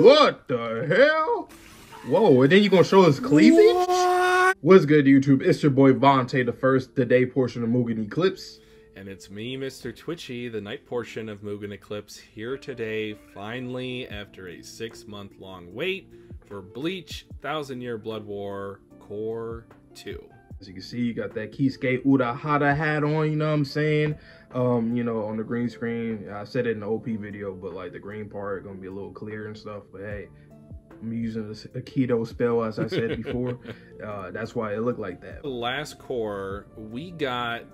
What the hell? Whoa, and then you gonna show us cleavage? What? What's good, YouTube? It's your boy Vontae, the first today portion of Mugen Eclipse. And it's me, Mr. Twitchy, the night portion of Mugen Eclipse, here today, finally, after a 6-month-long wait for Bleach, 1000-Year Blood War, Core 2. As you can see, you got that Kisuke Urahara hat on, you know what I'm saying? You know, on the green screen. I said it in the OP video, but like the green part gonna be a little clear and stuff, but hey. I'm using a keto spell, as I said before. That's why it looked like that. Last core, we got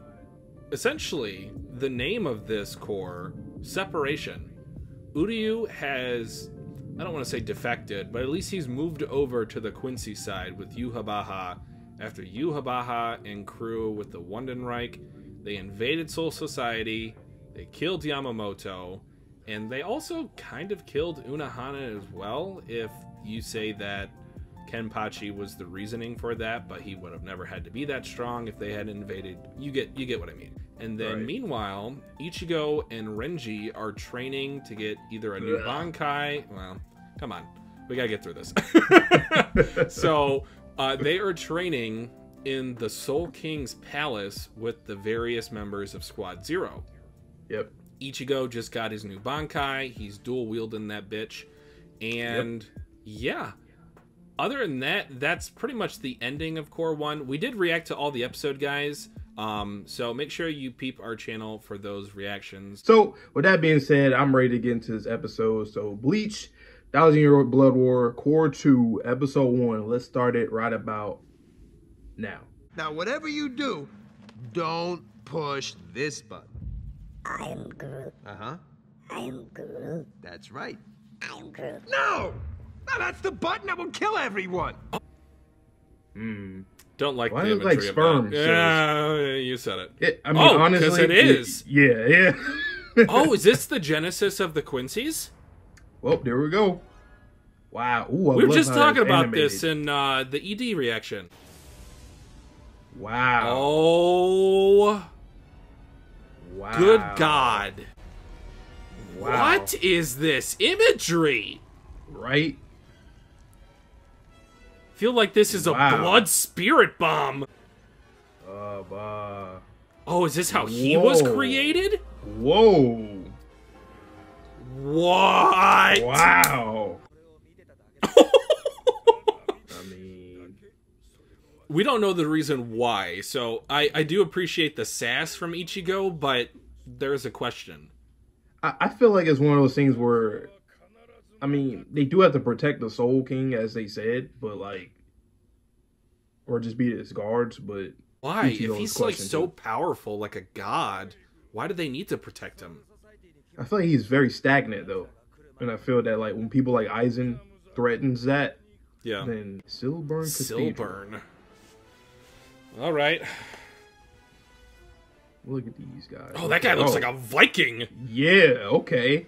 essentially the name of this core, Separation. Uryu has, I don't want to say defected, but at least he's moved over to the QUINCIES side with Yhwach. After Yhwach and crew with the Wundenreich, they invaded Soul Society, they killed Yamamoto, and they also kind of killed Unohana as well, if you say that Kenpachi was the reasoning for that, but he would have never had to be that strong if they had invaded. You get what I mean. And then right. Meanwhile, Ichigo and Renji are training to get either a new Bankai. Well, come on. We gotta get through this. So they are training in the Soul King's palace with the various members of Squad Zero. Yep. Ichigo just got his new Bankai. He's dual wielding that bitch. And yeah, other than that, that's pretty much the ending of Core 1. We did react to all the episode, guys. So make sure you peep our channel for those reactions. So with that being said, I'm ready to get into this episode. So Bleach, 1000-Year Blood War, Core 2, Episode 1. Let's start it right about now. Now, whatever you do, don't push this button. I am Groot. Uh-huh. I am Groot. That's right. I am Groot. No! No, that's the button that will kill everyone! Don't like Why the is it like imagery sperm of that. Yeah, you said it. I mean, honestly, because it is. Yeah. Oh, is this the genesis of the QUINCIES? Well, there we go. Wow. Ooh, we were just talking about this in the ED reaction. Wow. Oh. Wow. Good God. Wow. What is this imagery? Right? Feel like this is a blood spirit bomb. Oh, is this how he was created? Whoa. What? Wow. I mean, we don't know the reason why, so I do appreciate the sass from Ichigo, but there's a question. I feel like it's one of those things where, I mean, they do have to protect the Soul King, as they said, but like, or just be his guards, but why? If he's like so powerful, like a god, why do they need to protect him? I feel like he's very stagnant though, and I feel that like when people like Aizen threatens that, then Silburn Cathedral. Silburn. All right. Look at these guys. Oh, that guy looks like a Viking. Yeah, okay.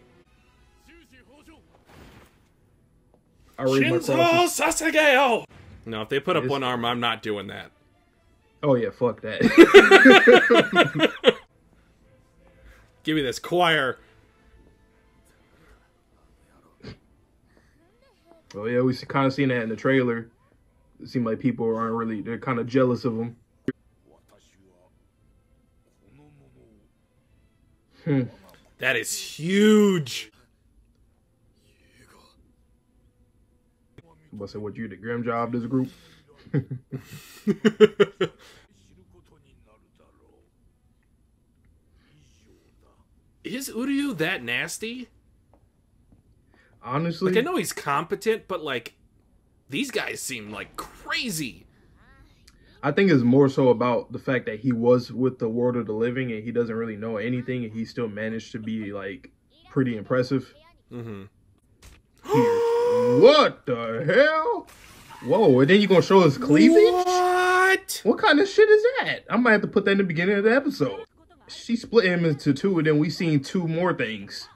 Shinzo Sasageo! No, if they put up one arm, I'm not doing that. Oh yeah, fuck that. Give me this choir. Oh yeah, we kind of seen that in the trailer. It seemed like people aren't really, they're kind of jealous of him. That is huge. I said, what, you the grim job this group? Is Uryu that nasty? Honestly, like, I know he's competent, but like, these guys seem like crazy. I think it's more so about the fact that he was with the world of the living and he doesn't really know anything, and he still managed to be like pretty impressive. What the hell? Whoa, and then you gonna show us cleavage? What kind of shit is that? I might have to put that in the beginning of the episode. She split him into two, and then we seen two more things.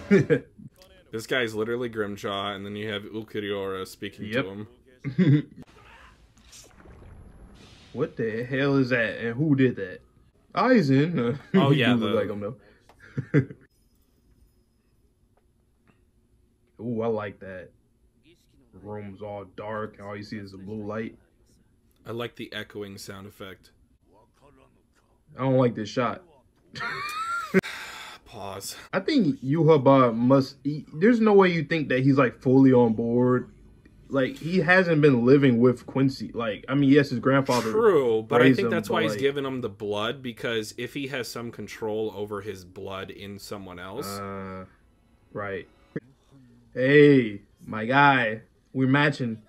This guy's literally Grimjaw, and then you have Ulquiorra speaking to him. What the hell is that? And who did that? Aizen. Oh yeah, look like him though. Ooh, I like that. The room's all dark, and all you see is the blue light. I like the echoing sound effect. I don't like this shot. Pause. I think Yhwach must... there's no way you think that he's, like, fully on board. Like, he hasn't been living with Quincy. Like, I mean, yes, his grandfather... True, but I think him, that's why he's like, giving him the blood, because if he has some control over his blood in someone else... right. Hey, my guy. We're matching.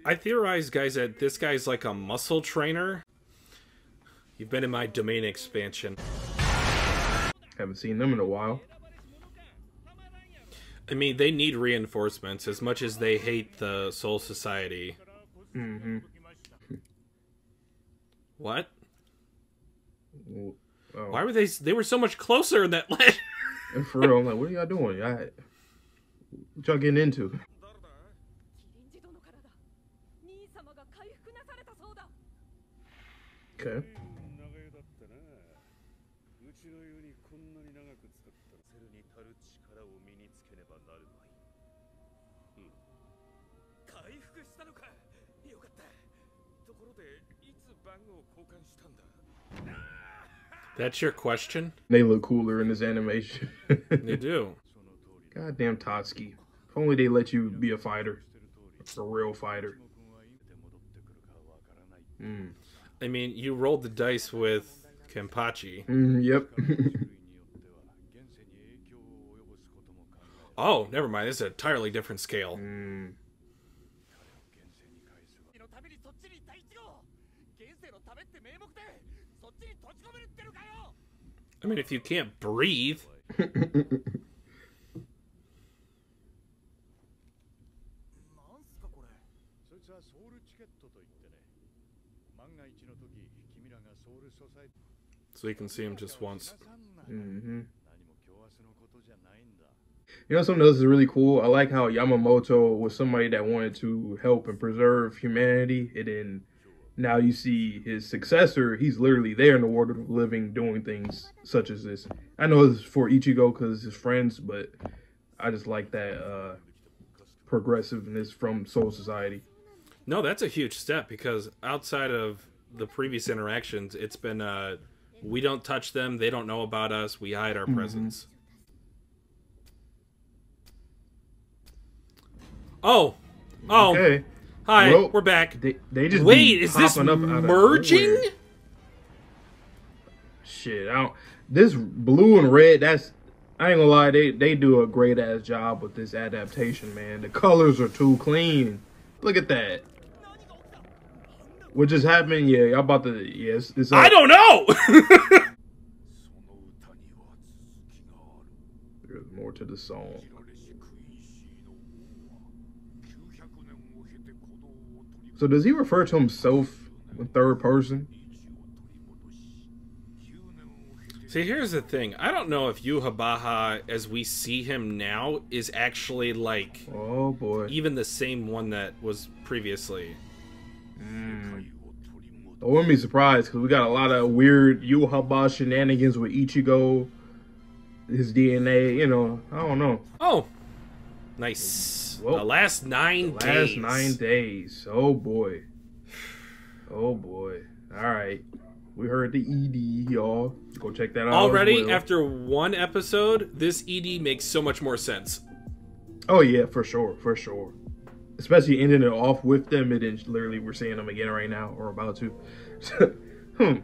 I theorize, guys, that this guy's like a muscle trainer. You've been in my domain expansion. Haven't seen them in a while. I mean, they need reinforcements as much as they hate the Soul Society. Mm-hmm. What? Oh. Why were they were so much closer in that last... And for real, I'm like, what are y'all doing? What y'all getting into? Okay. That's your question? They look cooler in this animation. They do. Goddamn Tatsuki. If only they let you be a fighter. A real fighter. I mean, you rolled the dice with Kenpachi. Yep. Oh, never mind. This is an entirely different scale. I mean, if you can't breathe... So you can see him just once. You know, something else is really cool. I like how Yamamoto was somebody that wanted to help and preserve humanity, and then now you see his successor. He's literally there in the world of the living, doing things such as this. I know it's for Ichigo because his friends, but I just like that progressiveness from Soul Society. No, that's a huge step, because outside of the previous interactions, it's been we don't touch them, they don't know about us, we hide our presence. Oh, Okay. Hi, Well, we're back. They just wait, is this popping up out of merging? nowhere. Shit, I don't. This blue and red, that's... I ain't gonna lie, they do a great ass job with this adaptation, man. The colors are too clean. Look at that. What just happened? Yeah, y'all about to... Yes, this. I don't know. There's more to the song. So does he refer to himself in third person? See, here's the thing. I don't know if Yhwach, as we see him now, is actually, like... Oh, boy. Even the same one that was previously. I wouldn't be surprised, because we got a lot of weird Yhwach shenanigans with Ichigo. His DNA, you know, I don't know. Oh. Nice. Well, the last 9 days. Last 9 days. Oh, boy. Oh, boy. All right. We heard the ED, y'all. Go check that out. Already, as well. after 1 episode, this ED makes so much more sense. Oh, yeah, for sure. For sure. Especially ending it off with them, and then literally we're seeing them again right now, or about to.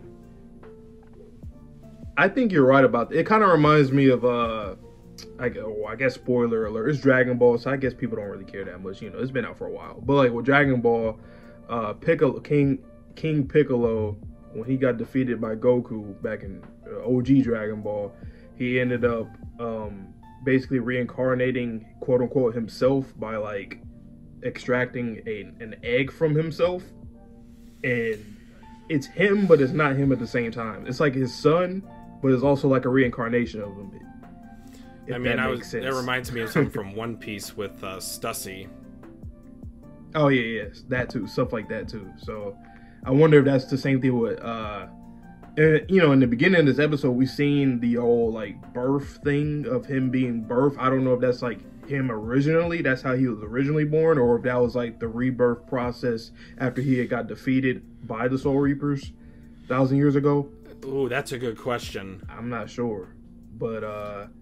I think you're right about that. It kind of reminds me of, I guess spoiler alert, it's Dragon Ball, so I guess people don't really care that much. You know, it's been out for a while. But like with Dragon Ball, Piccolo, King Piccolo, when he got defeated by Goku back in OG Dragon Ball, he ended up basically reincarnating, quote unquote, himself by like extracting an egg from himself, and it's him, but it's not him at the same time. It's like his son, but it's also like a reincarnation of him. I mean, that reminds me of something from One Piece with Stussy. Oh yeah, yes, that too, stuff like that too. So I wonder if that's the same thing with And, you know, in the beginning of this episode, we seen the old, like, birth thing of him being birthed. I don't know if that's, like, him originally. That's how he was originally born. Or if that was, like, the rebirth process after he had got defeated by the Soul Reapers 1,000 years ago. Ooh, that's a good question. I'm not sure. But,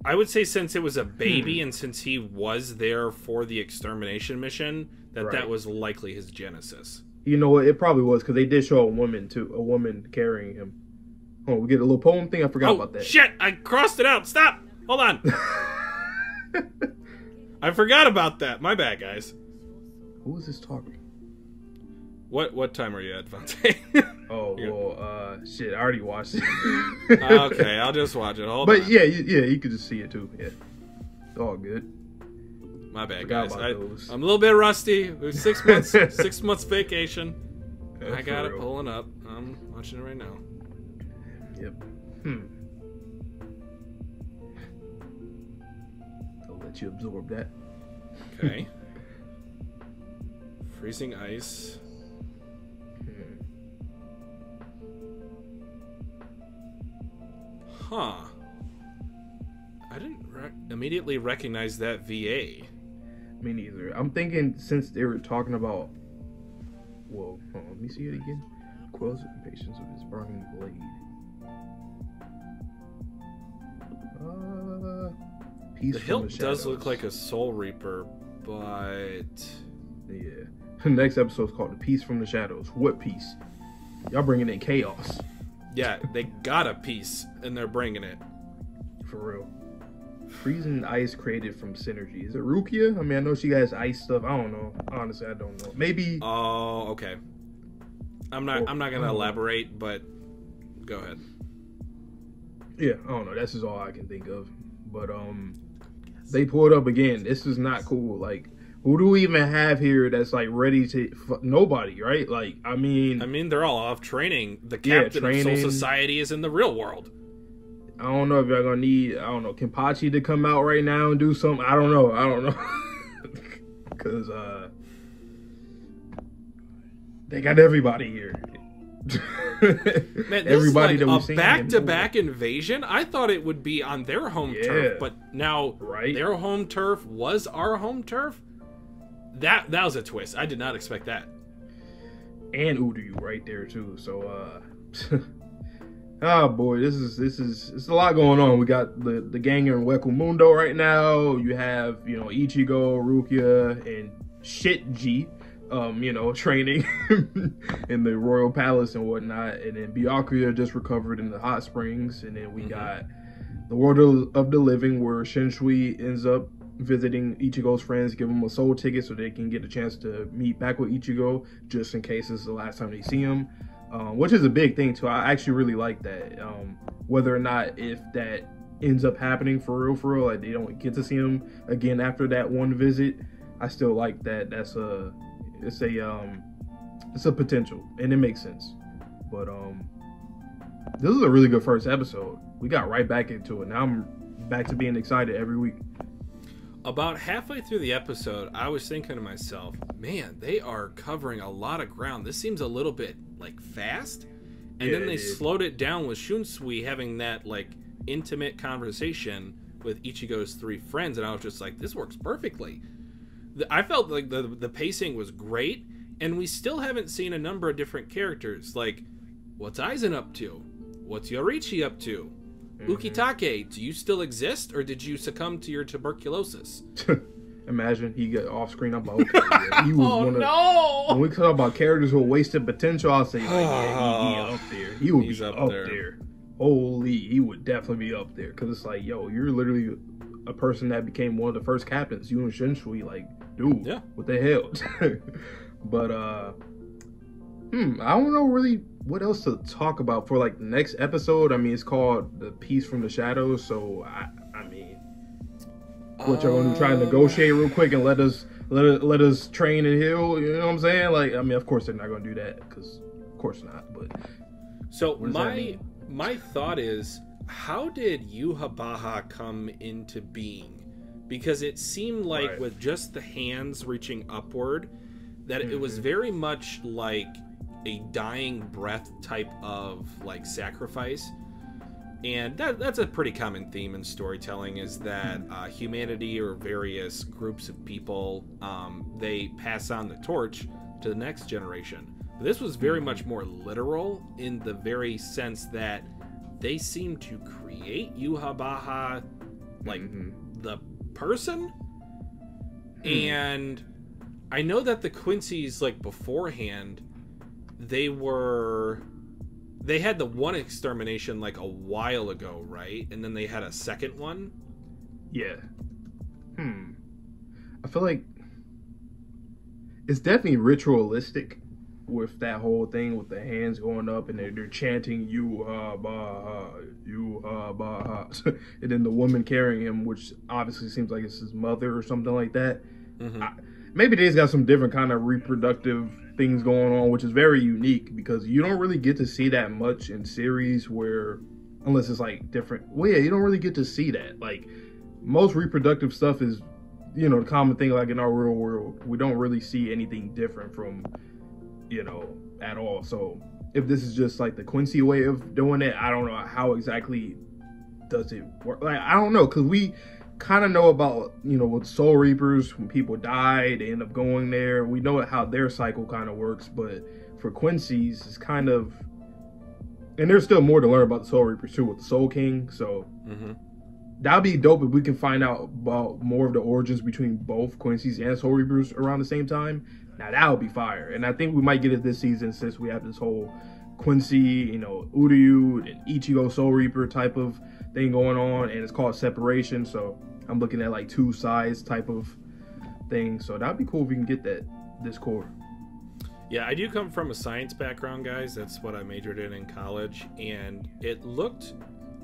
I would say since it was a baby and since he was there for the extermination mission, that was likely his genesis. You know what? It probably was, because they did show a woman, too. A woman carrying him. Oh, we get a little poem thing? I forgot about that. Shit! I crossed it out! Stop! Hold on! I forgot about that. My bad, guys. Who is this talking? What time are you at, Fonte? Oh, well, shit, I already watched it. Okay, I'll just watch it. Hold on. But yeah, you could just see it, too. Yeah. It's all good. My bad, Forgot guys. about those. I'm a little bit rusty. It was 6 months, 6 months vacation. Yeah, I got for it real. pulling up. I'm watching it right now. Yep. I'll let you absorb that. Okay. Freezing ice. Huh. I didn't immediately recognize that VA. Me neither. I'm thinking since they were talking about... Whoa, hold on, let me see it again. Quells the impatience of his burning blade. Peace The from hilt does shadows. look like a Soul Reaper, but... Yeah. The next episode's called The Peace from the Shadows. What peace? Y'all bringing in chaos. Yeah, they got a piece, and they're bringing it. For real. Freezing ice created from synergy. Is it Rukia? I mean, I know she has ice stuff. I don't know. Honestly, I don't know. Maybe. Oh, okay. I'm not gonna elaborate, but go ahead. Yeah, I don't know. That's just all I can think of. But they pulled up again. This is not cool. Like, who do we even have here that's like ready to? Nobody, right? Like, I mean, They're all off training. The captain of Soul Society is in the real world. I don't know if y'all gonna need, I don't know, Kenpachi to come out right now and do something. I don't know. Because they got everybody here. Man, this everybody is like that we've seen. a back-to-back invasion. I thought it would be on their home turf, but now their home turf was our home turf. That was a twist. I did not expect that. And Uryu right there too. So oh boy, this is a lot going on. We got the gang in Hueco Mundo right now. You have, you know, Ichigo, Rukia, and Shitji, you know, training in the Royal Palace and whatnot. And then Byakuya just recovered in the hot springs. And then we got the world of the living, where Shinshui ends up visiting Ichigo's friends, give him a soul ticket so they can get a chance to meet back with Ichigo, just in case it's the last time they see him. Which is a big thing too. I actually really like that. Whether or not if that ends up happening for real, like they don't get to see him again after that one visit, I still like that. It's a potential, and it makes sense. But this is a really good first episode. We got right back into it. Now I'm back to being excited every week. About halfway through the episode, I was thinking to myself, man, they are covering a lot of ground. This seems a little bit, like, fast. And then they slowed it down with Shunsui having that, like, intimate conversation with Ichigo's three friends. And I was just like, this works perfectly. I felt like the pacing was great. And we still haven't seen a number of different characters. Like, what's Aizen up to? What's Yorichi up to? Ukitake, do you still exist, or did you succumb to your tuberculosis? Imagine he got off screen. I'm like, okay, yeah, he was no! When we talk about characters who wasted potential, I'll say, like, yeah, he up there. He would be up there. Holy, he would definitely be up there. Because it's like, yo, you're literally a person that became one of the first captains. You and Shinshui, like, dude, what the hell? But, I don't know really what else to talk about for, like, the next episode. I mean, it's called The Peace from the Shadows, so I mean, what y'all gonna do, try to negotiate real quick and let us train and heal? You know what I'm saying? Like, I mean, of course they're not gonna do that, because of course not. But so my thought is, how did Yhwach come into being? Because it seemed like with just the hands reaching upward, that it was very much like a dying breath type of like sacrifice. And that's a pretty common theme in storytelling, is that humanity or various groups of people, they pass on the torch to the next generation. But this was very much more literal in the very sense that they seem to create Yhwach, like the person. And I know that the Quincy's, like beforehand, they had the one extermination like a while ago, right? And then they had a second one. Yeah. I feel like it's definitely ritualistic with that whole thing with the hands going up and they're chanting Yhwach, Yhwach, and then the woman carrying him, which obviously seems like it's his mother or something like that. Maybe they've got some different kind of reproductive things going on, which is very unique because you don't really get to see that much in series where, unless it's like different. Well, yeah, you don't really get to see that. Like most reproductive stuff is, you know, the common thing. Like in our real world, we don't really see anything different from, you know, at all. So if this is just like the Quincy way of doing it, I don't know how exactly does it work. Like I don't know, because we kind of know about, you know, with Soul Reapers, when people die, they end up going there. We know how their cycle kind of works, but for Quincy's, it's kind of, and there's still more to learn about the Soul Reapers too with the Soul King. So that'd be dope if we can find out about more of the origins between both Quincy's and Soul Reapers around the same time. Now that would be fire, and I think we might get it this season since we have this whole Quincy, you know, Uryu and Ichigo Soul Reaper type of thing going on, and it's called Separation. So I'm looking at like two sides type of thing. So that'd be cool if we can get this core. Yeah, I do come from a science background, guys. That's what I majored in college, and it looked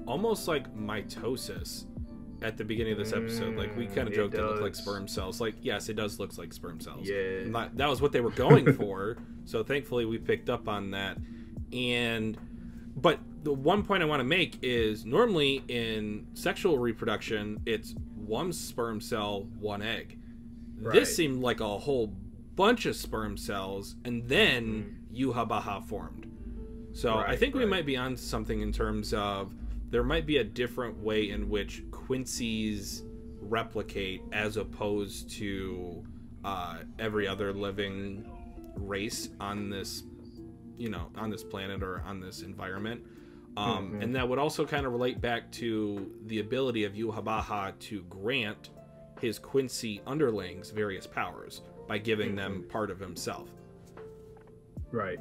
almost like mitosis at the beginning of this episode. Like we kind of joked it looked like sperm cells. Like, yes, it does look like sperm cells. Yeah, that was what they were going for. So thankfully we picked up on that. But the one point I want to make is normally in sexual reproduction, it's one sperm cell, one egg. Right. This seemed like a whole bunch of sperm cells, and then Yhwach formed. So I think we might be on something in terms of there might be a different way in which Quincy's replicate as opposed to every other living race on this, you know, on this planet or on this environment. And that would also kind of relate back to the ability of Yhwach to grant his Quincy underlings various powers by giving them part of himself. Right.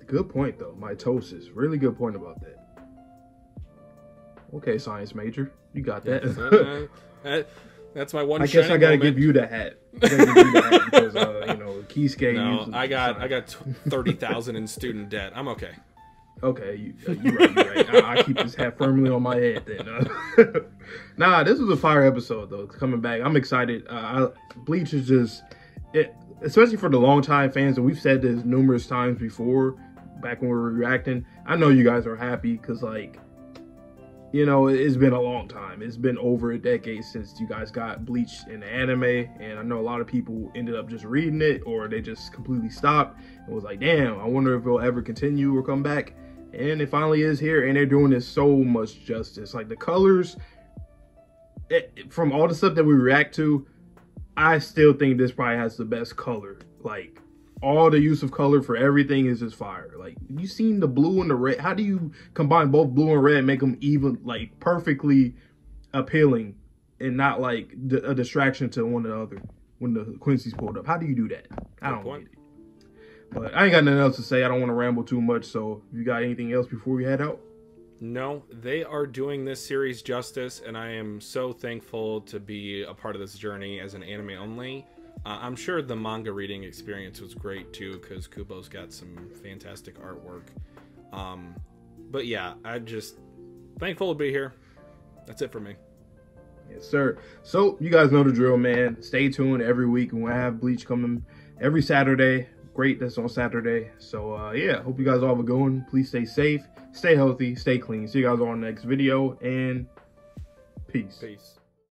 Good point, though. Mitosis. Really good point about that. Okay, science major. You got that. That's my one. I guess I gotta give you the hat. Because you know, Kisuke. No, I got 30,000 in student debt. I'm okay. Okay, you're right. I keep this hat firmly on my head then. Nah, this was a fire episode though. Coming back, I'm excited. Bleach is just, especially for the long-time fans, and we've said this numerous times before, back when we were reacting. I know you guys are happy because, like, you know, it's been a long time. It's been over a decade since you guys got Bleach in the anime, and I know a lot of people ended up just reading it, or they just completely stopped and was like, damn, I wonder if it'll ever continue or come back. And it finally is here, and they're doing this so much justice. Like, the colors, from all the stuff that we react to, I still think this probably has the best color. Like, all the use of color for everything is just fire. Like, you seen the blue and the red? How do you combine both blue and red and make them even, like, perfectly appealing and not like a distraction to one another when the Quincy's pulled up? How do you do that? I don't get it. But I ain't got nothing else to say. I don't want to ramble too much. So, you got anything else before we head out? No, they are doing this series justice, and I am so thankful to be a part of this journey as an anime only. I'm sure the manga reading experience was great too, because Kubo's got some fantastic artwork. But yeah, I'm just thankful to be here. That's it for me. Yes, sir. So you guys know the drill, man. Stay tuned every week, and we'll have Bleach coming every Saturday. Great, that's on Saturday. So yeah, hope you guys all have a good one. Please stay safe, stay healthy, stay clean. See you guys on the next video, and peace.